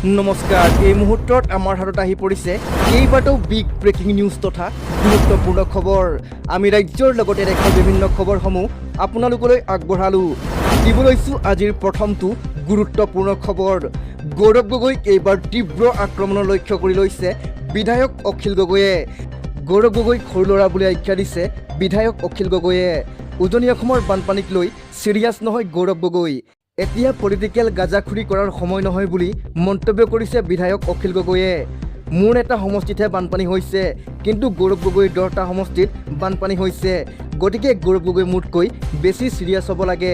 নমস্কাৰ এই মুহূৰ্তত আমাৰ হাতত আহি পৰিছে কেইবাটাও বিগ ব্ৰেকিং নিউজ তথা গুৰুত্বপূৰ্ণ খবৰ আমি ৰাজ্যৰ লগতে দেশৰ বিভিন্ন খবৰসমূহ আপোনালোকলৈ আগবঢ়ালোঁ দিব লৈছোঁ আজিৰ প্ৰথমটো গুৰুত্বপূৰ্ণ খবৰ গৌৰৱ গগৈক এইবাৰ তীব্ৰ আক্ৰমণৰ লক্ষ্য কৰি লৈছে বিধায়ক অখিল গগৈয়ে গৌৰৱ গগৈক সৰু ল'ৰা বুলি আখ্যা দিছে বিধায়ক অখিল গগৈয়ে উজনি অসমৰ বানপানীক লৈ চিৰিয়াছ নহয় গৌৰৱ গগৈ এতিয়া পলিটিকেল গাজাখুৰি কৰাৰ সময় নহয় বুলি মন্তব্য কৰিছে বিধায়ক অখিল গগৈয়ে মোৰ এটা সমষ্টিতহে বানপানী হৈছে কিন্তু গৌৰৱ গগৈৰ 10টা সমষ্টিত বানপানী হৈছে গতিকে গৌৰৱ গগৈ মোতকৈ বেছি চিৰিয়াছ হ'ব লাগে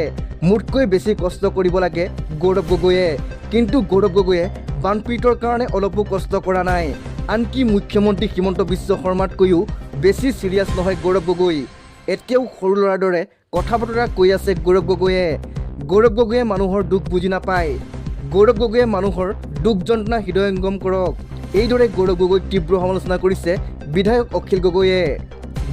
মোতকৈ বেছি কষ্ট কৰিব লাগে গৌৰৱ গগৈয়ে কিন্তু গৌৰৱ গগৈয়ে বানপীড়িতৰ কাৰণে অলপো কষ্ট কৰা নাই আনকি মুখ্যমন্ত্ৰী হিমন্ত বিশ্ব শৰ্মাতকৈও বেছি চিৰিয়াছ নহয় গৌৰৱ গগৈ এতিয়াও সৰু ল'ৰাৰ দৰে কথা বতৰা কৈ আছে গৌৰৱ গগৈয়ে মানুহৰ দুখ বুজি নাপায় গৌৰৱ গগৈয়ে মানুহৰ দুখ যন্ত্ৰণা হৃদয়ংগম কৰক এইদৰে গৌৰৱ গগৈক তীব্ৰ সমালোচনা কৰিছে বিধায়ক অখিল গগৈয়ে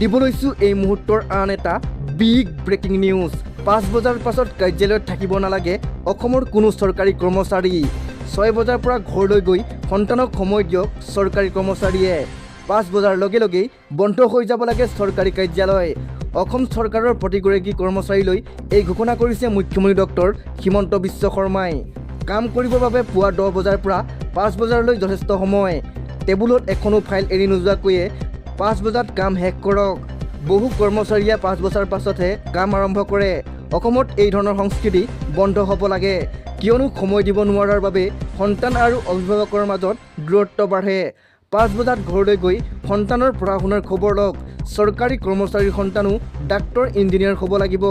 দিব লৈছোঁ এই মুহূৰ্তৰ আন এটা বিগ ব্ৰেকিং নিউজ 5 বজাৰ পাছত কাৰ্যালয়ত থাকিব নালাগে অসমৰ কোনো চৰকাৰী কৰ্মচাৰী 6 বজাৰ পৰা ঘৰলৈ গৈ সন্তানক সময় দিয়ক চৰকাৰী কৰ্মচাৰীয়ে 5 বজাৰ লগে লগেই বন্ধ হৈ যাব লাগে চৰকাৰী কাৰ্যালয় অসম চৰকাৰৰ প্ৰতিগৰাকী কৰ্মচাৰীলৈ এই ঘোষণা কৰিছে মুখ্যমন্ত্ৰী ডক্টৰ হিমন্ত বিশ্ব শৰ্মাই কাম কৰিবৰ বাবে পুৱা 10 বজাৰ পৰা 5 বজালৈ যথেষ্ট সময় টেবুলত এখনো ফাইল এৰি নোযোৱাকৈয়ে 5 বজাত কাম শেষ কৰক বহু কৰ্মচাৰীয়ে 5 বছৰ পাছতহে কাম আৰম্ভ কৰে অসমত এই ধৰণৰ সংস্কৃতি বন্ধ হ'ব লাগে কিয়নো সময় দিব নোৱাৰাৰ বাবে সন্তান আৰু অভিভাৱকৰ মাজত দূৰত্ব বাঢ়ে 5 বজাত ঘৰলৈ গৈ সন্তানৰ পঢ়া শুনাৰ খবৰ লওক চৰকাৰী কৰ্মচাৰীৰ সন্তানো ডাক্তৰ ইঞ্জিনিয়াৰ হ'ব লাগিব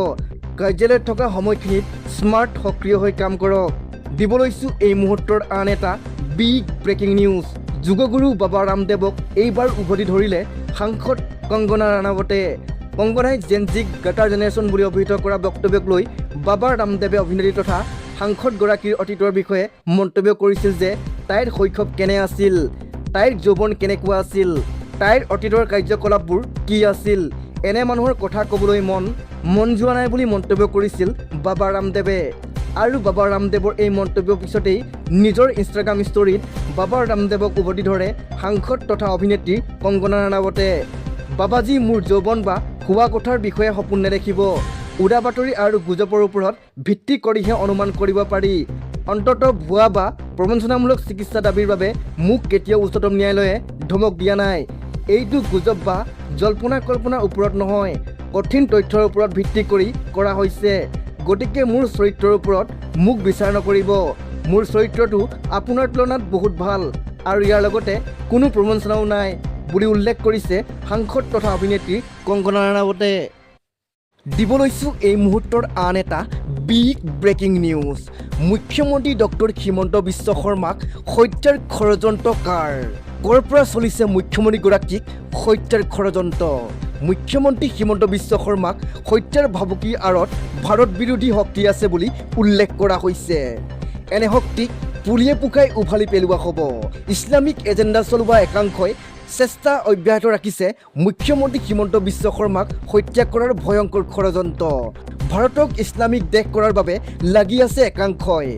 কাৰ্যালয়ত থকা সময়খিনিত স্মাৰ্ট সক্ৰিয় হৈ কাম কৰক দিব লৈছোঁ এই মুহূৰ্তৰ আন এটা বিগ ব্ৰেকিং নিউজ যোগগুৰু বাবা ৰামদেৱক এইবাৰ উভতি ধৰিলে সাংসদ কংগনা ৰাণাৱতে কংগনাই জেনজিক গাটাৰ জেনেৰেশ্যন বুলি অভিহিত কৰা বক্তব্যক লৈ বাবা ৰামদেৱে অভিনেত্ৰী তথা সাংসদগৰাকীৰ অতীতৰ বিষয়ে মন্তব্য কৰিছিল যে তাইৰ শৈশৱ কেনে আছিল তাইৰ যৌৱন কেনেকুৱা আছিল তাইৰ অতীতৰ কাৰ্যকলাপবোৰ কি আছিল এনে মানুহৰ কথা ক'বলৈ মন যোৱা নাই বুলি মন্তব্য কৰিছিল বাবা ৰামদেৱে আৰু বাবা ৰামদেৱৰ এই মন্তব্যৰ পিছতেই নিজৰ ইনষ্টাগ্ৰাম ষ্টৰীত বাবা ৰামদেৱক উভতি ধৰে সাংসদ তথা অভিনেত্ৰী কংগনা ৰাণাৱতে বাবাজী মোৰ যৌৱন বা শোৱা কোঠাৰ বিষয়ে সপোন নেদেখিব উৰা বাতৰি আৰু গুজবৰ ওপৰত ভিত্তি কৰিহে অনুমান কৰিব পাৰি অন্ততঃ ভুৱা বা প্ৰবঞ্চনামূলক চিকিৎসা দাবীৰ বাবে মোক কেতিয়াও উচ্চতম ন্যায়ালয়ে ধমক দিয়া নাই এইটো গুজব বা জল্পনা কল্পনাৰ ওপৰত নহয় কঠিন তথ্যৰ ওপৰত ভিত্তি কৰি কৰা হৈছে গতিকে মোৰ চৰিত্ৰৰ ওপৰত মোক বিচাৰ নকৰিব মোৰ চৰিত্ৰটো আপোনাৰ তুলনাত বহুত ভাল আৰু ইয়াৰ লগতে কোনো প্ৰবঞ্চনাও নাই বুলি উল্লেখ কৰিছে সাংসদ তথা অভিনেত্ৰী কংগনা ৰাণাৱতে দিব লৈছোঁ এই মুহূৰ্তৰ আন এটা বিগ ব্ৰেকিং নিউজ মুখ্যমন্ত্ৰী ডক্টৰ হিমন্ত বিশ্ব শৰ্মাক হত্যাৰ ষড়যন্ত্ৰ ক'ৰ পৰা চলিছে মুখ্যমন্ত্ৰীগৰাকীক হত্যাৰ ষড়যন্ত্ৰ মুখ্যমন্ত্ৰী হিমন্ত বিশ্ব শৰ্মাক হত্যাৰ ভাবুকিৰ আঁৰত ভাৰত বিৰোধী শক্তি আছে বুলি উল্লেখ কৰা হৈছে এনে শক্তিক পুলিয়ে পোখাই উভালি পেলোৱা হ'ব ইছলামিক এজেণ্ডা চলোৱা একাংশই চেষ্টা অব্যাহত ৰাখিছে মুখ্যমন্ত্ৰী হিমন্ত বিশ্ব শৰ্মাক হত্যা কৰাৰ ভয়ংকৰ ষড়যন্ত্ৰ ভাৰতক ইছলামিক দেশ কৰাৰ বাবে লাগি আছে একাংশই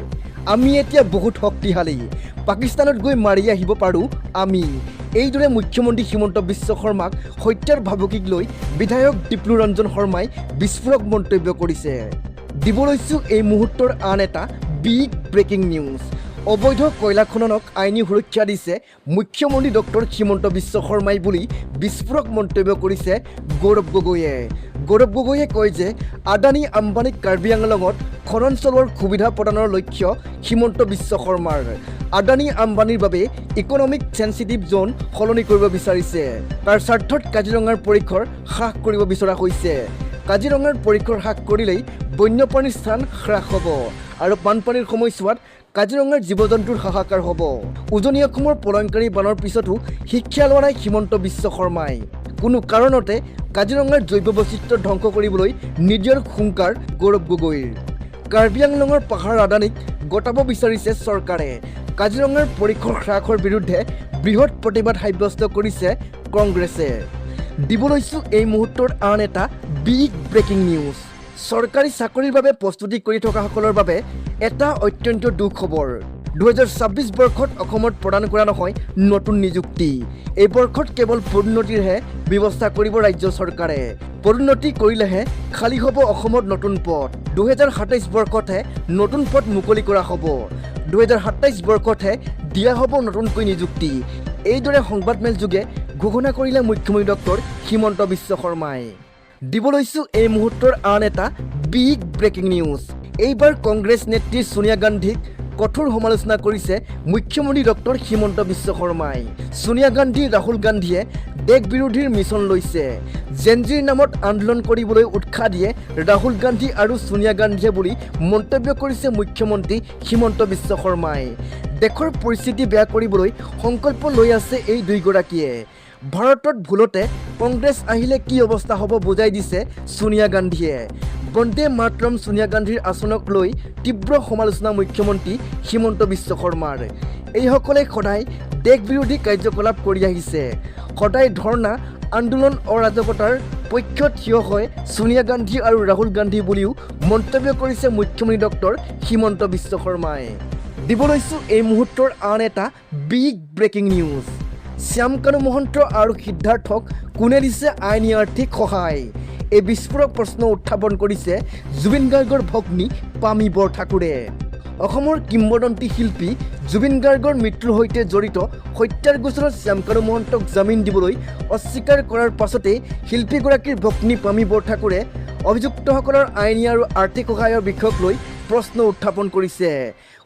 আমি এতিয়া বহুত শক্তিশালী পাকিস্তানত গৈ মাৰি আহিব পাৰোঁ আমি এইদৰে মুখ্যমন্ত্ৰী হিমন্ত বিশ্ব শৰ্মাক হত্যাৰ ভাবুকিক লৈ বিধায়ক দীপ্লু ৰঞ্জন শৰ্মাই বিস্ফোৰক মন্তব্য কৰিছে দিব লৈছোঁ এই মুহূৰ্তৰ আন এটা বিগ ব্ৰেকিং নিউজ অবৈধ কয়লা খননক আইনী সুৰক্ষা দিছে মুখ্যমন্ত্ৰী ডক্টৰ হিমন্ত বিশ্ব শৰ্মাই বুলি বিস্ফোৰক মন্তব্য কৰিছে গৌৰৱ গগৈয়ে কয় যে আদানী আম্বানীক কাৰ্বি আংলঙত খনন চলোৱাৰ সুবিধা প্ৰদানৰ লক্ষ্য হিমন্ত বিশ্ব শৰ্মাৰ আদানী আম্বানীৰ বাবে ইকনমিক চেঞ্চিটিভ জ'ন সলনি কৰিব বিচাৰিছে তাৰ স্বাৰ্থত কাজিৰঙাৰ পৰিসৰ হ্ৰাস কৰিব বিচৰা হৈছে কাজিৰঙাৰ পৰিসৰ হ্ৰাস কৰিলেই বন্যপ্ৰাণীৰ স্থান হ্ৰাস হ'ব আৰু বানপানীৰ সময়ছোৱাত কাজিৰঙাৰ জীৱ জন্তুৰ হাহাকাৰ হ'ব উজনি অসমৰ প্ৰলয়ংকাৰী বানৰ পিছতো শিক্ষা লোৱা নাই হিমন্ত বিশ্ব শৰ্মাই কোনো কাৰণতে কাজিৰঙাৰ জৈৱ বৈচিত্ৰ্য ধ্বংস কৰিবলৈ নিদিয়াৰ হুংকাৰ গৌৰৱ গগৈৰ কাৰ্বি আংলঙৰ পাহাৰ আদানীক গতাব বিচাৰিছে চৰকাৰে কাজিৰঙাৰ পৰিসৰ হ্ৰাসৰ বিৰুদ্ধে বৃহৎ প্ৰতিবাদ সাব্যস্ত কৰিছে কংগ্ৰেছে দিব লৈছোঁ এই মুহূৰ্তৰ আন এটা বিগ ব্ৰেকিং নিউজ চৰকাৰী চাকৰিৰ বাবে প্ৰস্তুতি কৰি থকাসকলৰ বাবে এটা অত্যন্ত দুখ খবৰ 2026 বৰ্ষত অসমত প্ৰদান কৰা নহয় নতুন নিযুক্তি। এই বৰ্ষত কেৱল পদোন্নতিৰহে ব্যৱস্থা কৰিব ৰাজ্য চৰকাৰে। পদোন্নতি কৰিলেহে খালী হ'ব অসমত নতুন পদ। 2027 বৰ্ষতহে নতুন পদ মুকলি কৰা হ'ব। 2027 বৰ্ষতহে দিয়া হ'ব নতুনকৈ নিযুক্তি। এইদৰে সংবাদমেল যোগে ঘোষণা কৰিলে মুখ্যমন্ত্ৰী ডক্টৰ হিমন্ত বিশ্ব শৰ্মাই। দিব লৈছোঁ এই মুহূৰ্তৰ আন এটা বিগ ব্ৰেকিং নিউজ। এইবাৰ কংগ্ৰেছ নেত্ৰী সোনিয়া গান্ধীক কঠোৰ সমালোচনা কৰিছে মুখ্যমন্ত্ৰী ডক্টৰ হিমন্ত বিশ্ব শৰ্মাই। সোনিয়া গান্ধী ৰাহুল গান্ধীয়ে দেশ বিৰোধীৰ মিছন লৈছে। জেনজিৰ নামত আন্দোলন কৰিবলৈ উৎসাহ দিয়ে ৰাহুল গান্ধী আৰু সোনিয়া গান্ধীয়ে বুলি মন্তব্য কৰিছে মুখ্যমন্ত্ৰী হিমন্ত বিশ্ব শৰ্মাই। দেশৰ পৰিস্থিতি বেয়া কৰিবলৈ সংকল্প লৈ আছে এই দুয়োগৰাকীয়ে। ভাৰতত ভুলতে কংগ্ৰেছ আহিলে কি অৱস্থা হ'ব বুজাই দিছে সোনিয়া গান্ধীয়ে। বন্দে মাতৰম সোনিয়া গান্ধীৰ আচৰণক লৈ তীব্ৰ সমালোচনা মুখ্যমন্ত্ৰী হিমন্ত বিশ্ব শৰ্মাৰ। এইসকলে সদায় দেশ বিৰোধী কাৰ্যকলাপ কৰি আহিছে। সদায় ধৰ্ণা আন্দোলন অৰাজকতাৰ পক্ষত থিয় হয় সোনিয়া গান্ধী আৰু ৰাহুল গান্ধী বুলিও মন্তব্য কৰিছে মুখ্যমন্ত্ৰী ডক্টৰ হিমন্ত বিশ্ব শৰ্মাই। দিব লৈছোঁ এই মুহূৰ্তৰ আন এটা big breaking news. Shyamkanu Mahanta আৰু সিদ্ধাৰ্থক কোনে দিছে আইনী আৰ্থিক সহায়? এই বিস্ফোৰক প্ৰশ্ন উত্থাপন কৰিছে জুবিন গাৰ্গৰ ভগ্নী পামী বৰঠাকুৰে। অসমৰ কিংবদন্তী শিল্পী জুবিন গাৰ্গৰ মৃত্যুৰ সৈতে জড়িত হত্যাৰ গোচৰত শ্যামকানু মহন্তক জামিন দিবলৈ অস্বীকাৰ কৰাৰ পাছতেই শিল্পীগৰাকীৰ ভগ্নী পামী বৰঠাকুৰে অভিযুক্তসকলৰ আইনী আৰু আৰ্থিক সহায়ৰ বিষয়ক লৈ প্ৰশ্ন উত্থাপন কৰিছে।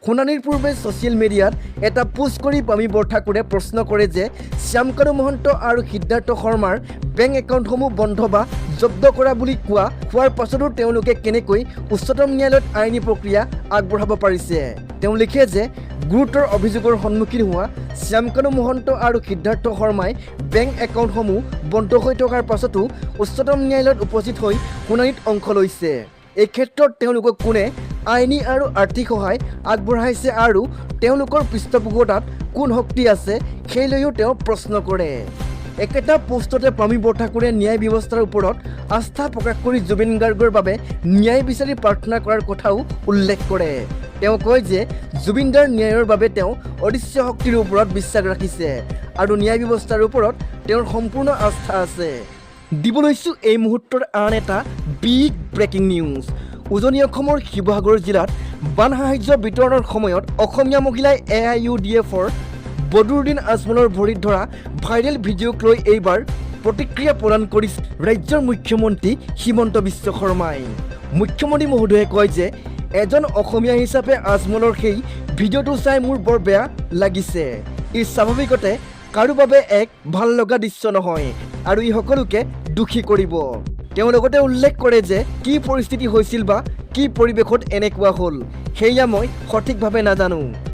শুনানিৰ পূৰ্বে ছ'চিয়েল মিডিয়াত এটা পোষ্ট কৰি পামী বৰঠাকুৰে প্ৰশ্ন কৰে যে শ্যামকানু মহন্ত আৰু সিদ্ধাৰ্থ শৰ্মাৰ বেংক একাউণ্টসমূহ বন্ধ বা জব্দ কৰা বুলি কোৱাৰ পাছতো তেওঁলোকে কেনেকৈ উচ্চতম ন্যায়ালয়ত আইনী প্ৰক্ৰিয়া আগবঢ়াব পাৰিছে। তেওঁ লিখে যে গুৰুতৰ অভিযোগৰ সন্মুখীন হোৱা শ্যামকানু মহন্ত আৰু সিদ্ধাৰ্থ শৰ্মাই বেংক একাউণ্টসমূহ বন্ধ হৈ থকাৰ পাছতো উচ্চতম ন্যায়ালয়ত উপস্থিত হৈ শুনানিত অংশ লৈছে। এই ক্ষেত্ৰত তেওঁলোকক কোনে আইনী আৰু আৰ্থিক সহায় আগবঢ়াইছে আৰু তেওঁলোকৰ পৃষ্ঠপোষকতাত কোন শক্তি আছে সেই লৈও তেওঁ প্ৰশ্ন কৰে। একেটা পোষ্টতে পামী বৰঠাকুৰে ন্যায় ব্যৱস্থাৰ ওপৰত আস্থা প্ৰকাশ কৰি জুবিন গাৰ্গৰ বাবে ন্যায় বিচাৰি প্ৰাৰ্থনা কৰাৰ কথাও উল্লেখ কৰে। তেওঁ কয় যে জুবিনদাৰ ন্যায়ৰ বাবে তেওঁ অদৃশ্য শক্তিৰ ওপৰত বিশ্বাস ৰাখিছে আৰু ন্যায় ব্যৱস্থাৰ ওপৰত তেওঁৰ সম্পূৰ্ণ আস্থা আছে। দিব লৈছোঁ এই মুহূৰ্তৰ আন এটা বিগ ব্ৰেকিং নিউজ। উজনি অসমৰ শিৱসাগৰ জিলাত বান সাহায্য বিতৰণৰ সময়ত অসমীয়া মহিলাই AIUDFৰ বদৰুদ্দিন আজমলৰ ভৰিত ধৰা ভাইৰেল ভিডিঅ'ক লৈ এইবাৰ প্ৰতিক্ৰিয়া প্ৰদান কৰিছে ৰাজ্যৰ মুখ্যমন্ত্ৰী হিমন্ত বিশ্ব শৰ্মাই। মুখ্যমন্ত্ৰী মহোদয়ে কয় যে এজন অসমীয়া হিচাপে আজমলৰ সেই ভিডিঅ'টো চাই মোৰ বৰ বেয়া লাগিছে। ই স্বাভাৱিকতে কাৰো বাবে এক ভাল লগা দৃশ্য নহয় আৰু ই সকলোকে দুখী কৰিব। তেওঁ লগতে উল্লেখ কৰে যে কি পৰিস্থিতি হৈছিল বা কি পৰিৱেশত এনেকুৱা হ'ল সেয়া মই সঠিকভাৱে নাজানো।